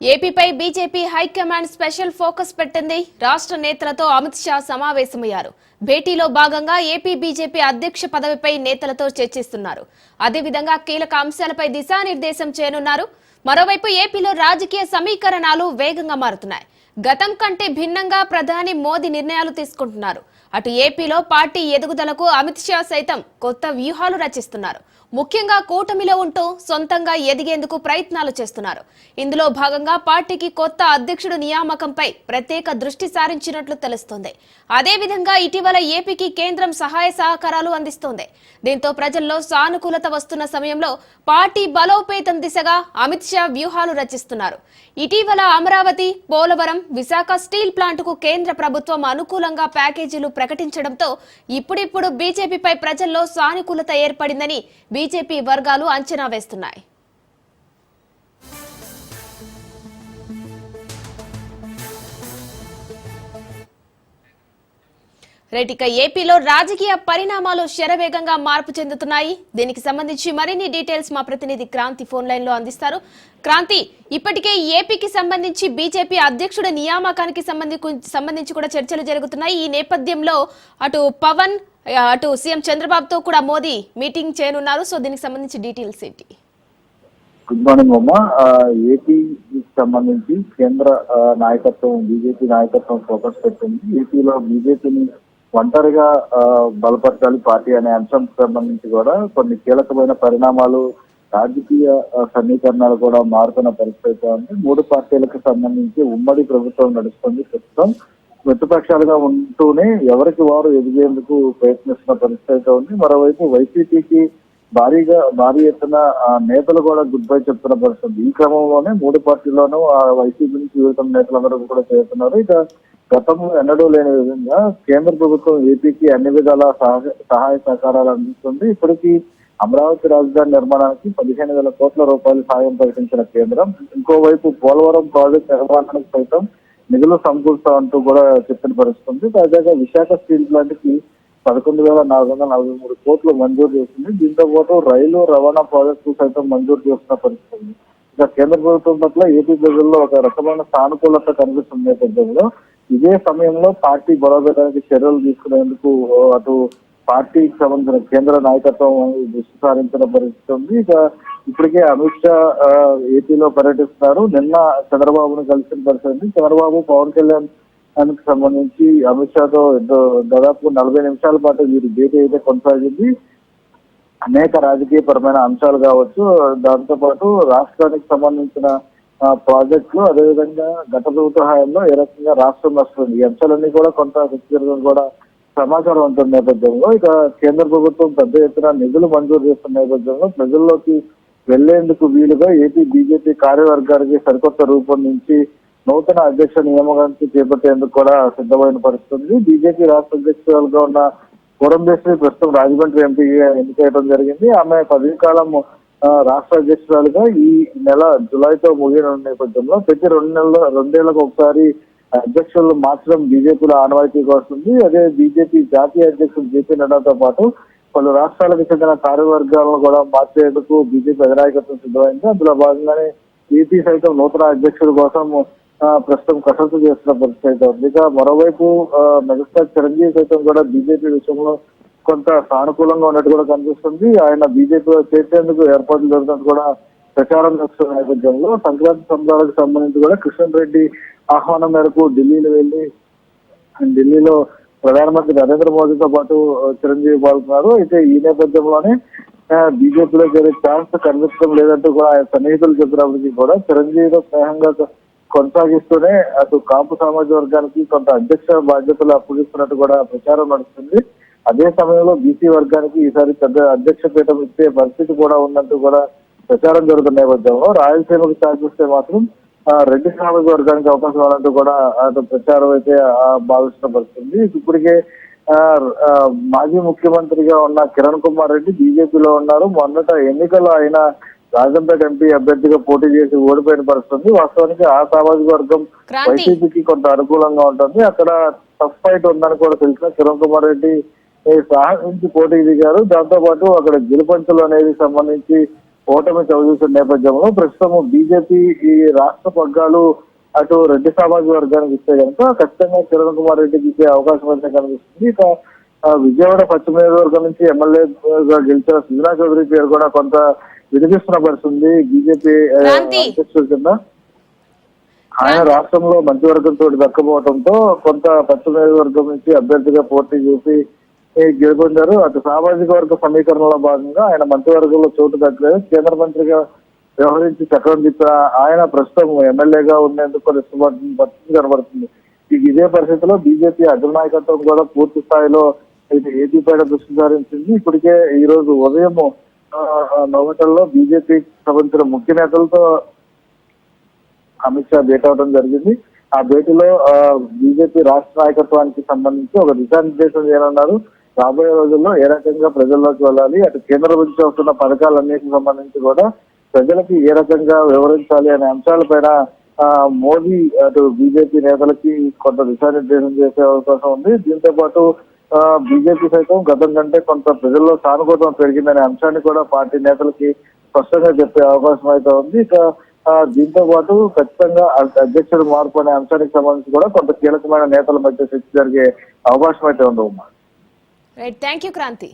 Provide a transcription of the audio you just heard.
ఏపీపై BJP high command special focus పెట్టింది. రాష్ట్ర నేతలతో అమిత్ షా సమావేశమయ్యారు. భేటీలో భాగంగా ఏపీ బీజేపీ అధ్యక్ష పదవిపై నేతలతో చర్చిస్తున్నారు. అదేవిధంగా కీలక అంశాలపై దిశానిర్దేశం చేయనున్నారు. మరోవైపు ఏపీలో రాజకీయ సమీకరణాలు వేగంగా మారుతున్నాయి. గతం కంటే భిన్నంగా ప్రధాని మోదీ నిర్ణయాలు తీసుకుంటున్నారు. అటు ఏపీలో పార్టీ ఎదుగుదలకు అమిత్ షా సైతం కొత్త వ్యూహాలు రచిస్తున్నారు. ముఖ్యంగా కూటమిలో ఉంటూ సొంతంగా ఎదిగేందుకు ప్రయత్నాలు చేస్తున్నారు. ఇందులో భాగంగా పార్టీకి కొత్త అధ్యక్షుడు నియామకంపై ప్రత్యేక దృష్టి సారించినట్లు తెలుస్తోంది. అదేవిధంగా ఇటీవల ఏపీకి కేంద్రం సహాయ సహకారాలు అందిస్తోంది. దీంతో ప్రజల్లో సానుకూలత వస్తున్న సమయంలో పార్టీ బలోపేతం దిశగా అమిత్ షా వ్యూహాలు రచిస్తున్నారు. ఇటీవల అమరావతి, పోలవరం, విశాఖ స్టీల్ ప్లాంట్కు కేంద్ర ప్రభుత్వం అనుకూలంగా ప్యాకేజీలు ప్రకటించడంతో ఇప్పుడిప్పుడు బీజేపీపై ప్రజల్లో సానుకూలత ఏర్పడిందని బీజేపీ వర్గాలు అంచనా వేస్తున్నాయి. రైట్, ఏపీలో రాజకీయ పరిణామాలు శరవేగంగా మార్పు చెందుతున్నాయి. దీనికి సంబంధించి మరిన్ని డీటెయిల్స్ మా ప్రతినిధి క్రాంతి ఫోన్ లైన్ లో అందిస్తారు. క్రాంతి, ఇప్పటికే ఏపీకి సంబంధించి బీజేపీ అధ్యక్షుడి నియామకానికి సంబంధించి కూడా చర్చలు జరుగుతున్నాయి. ఈ నేపథ్యంలో అటు పవన్, అటు సీఎం చంద్రబాబుతో కూడా మోదీ మీటింగ్ చేయనున్నారు. సో దీనికి సంబంధించి డీటెయిల్స్ ఏంటి? గుడ్ మార్నింగ్ అమ్మా. ఏపీకి సంబంధించి కేంద్ర నాయకత్వం, బీజేపీ నాయకత్వం ఫోకస్ పెట్టింది. ఏపీలో బీజేపీని ఒంటరిగా బలపరచాలి పార్టీ అనే అంశంకి సంబంధించి కూడా కొన్ని కీలకమైన పరిణామాలు, రాజకీయ సమీకరణాలు కూడా మారుతున్న పరిస్థితి ఉంది. మూడు పార్టీలకు సంబంధించి ఉమ్మడి ప్రభుత్వం నడుస్తుంది. ప్రస్తుతం ప్రతిపక్షాలుగా ఉంటూనే ఎవరికి వారు ఎదిగేందుకు ప్రయత్నిస్తున్న పరిస్థితి ఉంది. మరోవైపు వైసీపీకి భారీ ఎత్తున నేతలు కూడా గుడ్ బై చెప్తున్న పరిస్థితి. ఈ క్రమంలోనే మూడు పార్టీల్లోనూ ఆ వైసీపీ నుంచి వివిధ నేతలందరూ కూడా చేస్తున్నారు. ఇక గతంలో ఎన్నడూ లేని విధంగా కేంద్ర ప్రభుత్వం ఏపీకి అన్ని విధాల సహాయ సహకారాలు అందిస్తుంది. ఇప్పటికీ అమరావతి రాజధాని నిర్మాణానికి 15,000 కోట్ల రూపాయలు సాయం ప్రకటించిన కేంద్రం, ఇంకోవైపు పోలవరం ప్రాజెక్టు నిర్మాణానికి సైతం నిధులు సమకూరుస్తా అంటూ కూడా చెప్పిన పరిస్థితుంది. తాజాగా విశాఖ స్టీల్ ప్లాంట్ కి 11,443 కోట్లు మంజూరు చేసింది. దీంతో పాటు రైలు రవాణా ప్రాజెక్టు సైతం మంజూరు చేస్తున్న పరిస్థితి. ఇక కేంద్ర ప్రభుత్వం పట్ల ఏపీ ప్రజల్లో ఒక రకమైన సానుకూలత కనిపిస్తున్న నేపథ్యంలో ఇదే సమయంలో పార్టీ బలోపేతానికి చర్యలు తీసుకునేందుకు అటు పార్టీకి సంబంధించిన కేంద్ర నాయకత్వం దృష్టి సారించిన పరిస్థితి ఉంది. ఇక ఇప్పటికే అమిత్ షా ఏపీలో పర్యటిస్తున్నారు. నిన్న చంద్రబాబును కలిసిన పరిస్థితి. చంద్రబాబు, పవన్ కళ్యాణ్ దానికి సంబంధించి అమిత్ షాతో దాదాపు 40 నిమిషాల పాటు వీరి భేటీ అయితే కొనసాగింది. అనేక రాజకీయ పరమైన అంశాలు కావచ్చు, దాంతో పాటు రాష్ట్రానికి సంబంధించిన ప్రాజెక్టులు, అదేవిధంగా గత ప్రభుత్వ హయాంలో ఏ రకంగా రాష్ట్రం వస్తుంది, ఈ అంశాలన్నీ కూడా కొంత వ్యక్తిగతంగా కూడా సమాచారం ఉంటున్న నేపథ్యంలో ఇక కేంద్ర ప్రభుత్వం పెద్ద ఎత్తున నిధులు మంజూరు చేస్తున్న నేపథ్యంలో ప్రజల్లోకి వెళ్లేందుకు వీలుగా ఏపీ బీజేపీ కార్యవర్గానికి సరికొత్త రూపొందించి నూతన అధ్యక్ష నియామకానికి చేపట్టేందుకు కూడా సిద్ధమైన పరిస్థితి. బీజేపీ రాష్ట్ర అధ్యక్షురాలుగా ఉన్న పురంధేశ్వరి ప్రస్తుతం రాజమండ్రి ఎంపీగా ఎన్నికయ్యడం జరిగింది. ఆమె పదవీ కాలం రాష్ట్ర అధ్యక్షురాలుగా ఈ నెల జులైతో ముగిన నేపథ్యంలో ప్రతి 2 నెలలకు ఒకసారి అధ్యక్షులు మార్చడం బీజేపీలో ఆనవాయితీగా వస్తుంది. అదే బీజేపీ జాతీయ అధ్యక్షుడు జేపీ నడ్డాతో పాటు పలు రాష్ట్రాలకు చెందిన కార్యవర్గాలను కూడా మార్చేందుకు బీజేపీ అధినాయకత్వం సిద్ధమైంది. అందులో భాగంగానే ఏపీ సైతం నూతన అధ్యక్షుడి కోసం ప్రస్తుతం కసరత్తు చేస్తున్న పరిస్థితి ఉంది. ఇక మరోవైపు మెగాస్టార్ చిరంజీవి సైతం కూడా బీజేపీ విషయంలో కొంత సానుకూలంగా ఉన్నట్టు కూడా కనిపిస్తుంది. ఆయన బీజేపీలో చేర్చేందుకు ఏర్పాట్లు జరుగుతున్నట్టు కూడా ప్రచారం చేస్తున్న నేపథ్యంలో సంక్రాంతి సంబరాలకు సంబంధించి కూడా కిషన్ రెడ్డి ఆహ్వానం మేరకు ఢిల్లీలో ప్రధానమంత్రి నరేంద్ర మోదీతో పాటు చిరంజీవి పాల్గొన్నారు. అయితే ఈ నేపథ్యంలోనే బీజేపీలో చేరే ఛాన్స్ కనిపించడం లేదంటూ కూడా ఆయన సన్నిహితులు చెప్పినప్పటికీ కూడా చిరంజీవితో స్నేహంగా కొనసాగిస్తూనే అటు కాపు సామాజిక వర్గానికి కొంత అధ్యక్ష బాధ్యతలు అప్పగిస్తున్నట్టు కూడా ప్రచారం నడుస్తుంది. అదే సమయంలో బీసీ వర్గానికి ఈసారి పెద్ద అధ్యక్ష పీఠం ఇచ్చే పరిస్థితి కూడా ఉన్నట్టు కూడా ప్రచారం జరుగుతున్న నేపథ్యంలో రాయలసీమకు ఛాన్స్ మాత్రం రెడ్డి సామాజిక వర్గానికి అవకాశం ఇవ్వాలంటూ కూడా అటు ప్రచారం అయితే భావిస్తున్న పరిస్థితి. ఇప్పటికే మాజీ ముఖ్యమంత్రిగా ఉన్న కిరణ్ కుమార్ రెడ్డి బీజేపీలో ఉన్నారు. మొన్నట ఎన్నికల్లో ఆయన రాజంపేట ఎంపీ అభ్యర్థిగా పోటీ చేసి ఓడిపోయిన పరిస్థితి. వాస్తవానికి ఆ సామాజిక వర్గం వైసీపీకి కొంత అనుకూలంగా ఉంటుంది. అక్కడ టఫ్ ఫైట్ ఉందని కూడా తెలిసిన కిరణ్ కుమార్ రెడ్డి సాహసించి పోటీ దిగారు. దాంతో పాటు అక్కడ గెలుపంచులు అనేది సంబంధించి ఓటమి చవిచూసిన నేపథ్యంలో ప్రస్తుతం బీజేపీ ఈ రాష్ట్ర పగ్గాలు అటు రెడ్డి సామాజిక వర్గానికి ఇస్తే కనుక ఖచ్చితంగా కిరణ్ కుమార్ రెడ్డికి ఇచ్చే అవకాశం అయితే కనిపిస్తుంది. ఇక విజయవాడ పశ్చిమ నియోజకవర్గం నుంచి ఎమ్మెల్యేగా గెలిచిన సుజనా చౌదరి పేరు కూడా కొంత వినిపిస్తున్న పరిస్థితుంది బీజేపీ క్రాంతి. అధ్యక్షుడి కింద. ఆయన రాష్ట్రంలో మంత్రివర్గంతో దక్కబోవడంతో కొంత పశ్చిమ నియోజకవర్గం నుంచి అభ్యర్థిగా పోటీ చేసి గెలుపొందారు. అటు సామాజిక వర్గ సమీకరణలో భాగంగా ఆయన మంత్రివర్గంలో చోటు దక్కలేదు. కేంద్ర మంత్రిగా వ్యవహరించి చక్రం తిప్పిన ఆయన ప్రస్తుతం ఎమ్మెల్యేగా ఉండేందుకు కొన్ని పరిస్థితి కనబడుతుంది. ఇదే పరిస్థితిలో బీజేపీ అగ్రనాయకత్వం కూడా పూర్తి స్థాయిలో ఏపీ పైన దృష్టి సారించింది. ఇప్పటికే ఈ రోజు ఉదయం నోవటల్లో బీజేపీ సంబంధించిన ముఖ్య నేతలతో అమిత్ షా భేటీ అవడం జరిగింది. ఆ భేటీలో బీజేపీ రాష్ట్ర నాయకత్వానికి సంబంధించి ఒక దిశానిర్దేశం చేయనున్నారు. రాబోయే రోజుల్లో ఏ రకంగా ప్రజల్లోకి వెళ్ళాలి, అటు కేంద్రం నుంచి వస్తున్న పథకాలన్నిటికి సంబంధించి కూడా ప్రజలకి ఏ రకంగా వివరించాలి అనే అంశాలపైన మోదీ అటు బీజేపీ నేతలకి కొంత దిశానిర్దేశం చేసే అవకాశం ఉంది. దీంతో పాటు బీజేపీ సైతం గతం కంటే కొంత ప్రజల్లో సానుకూలం పెరిగిందనే అంశాన్ని కూడా పార్టీ నేతలకి స్పష్టంగా చెప్పే అవకాశం అయితే ఉంది. ఇక దీంతో పాటు ఖచ్చితంగా అధ్యక్షుడు మార్పు అనే అంశానికి సంబంధించి కూడా కొంత కీలకమైన నేతల మధ్య చర్చ జరిగే అవకాశం అయితే ఉంది. Right, thank you Kranti.